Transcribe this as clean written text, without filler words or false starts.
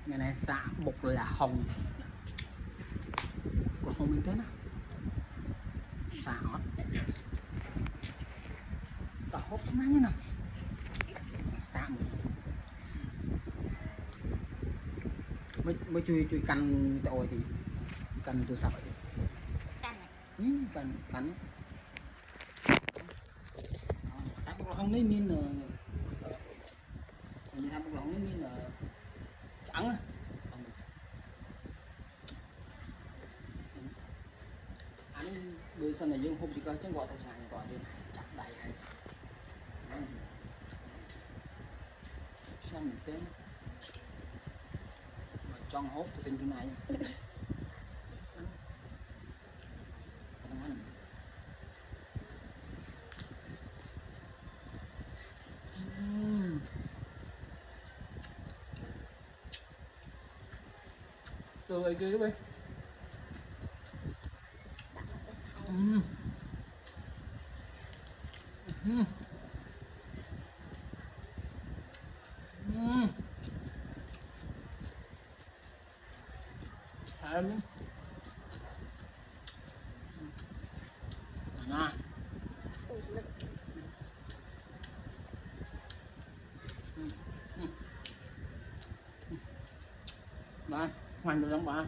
ngày này xạ bột là hồng của hồng mình thế nào xạ hót tao hốt xuống như nào xạ mới chui canh tội thì canh tôi sập canh tao bột hồng đấy min là như tao bột hồng đấy min là trắng anh bữa sau này dương hôm chỉ coi chẳng gọi sài gọi đi chặt đầy này xem mình tên mà trong hốt thì tên thứ này từ ấy kia bên thơm nè ba hoành được không bà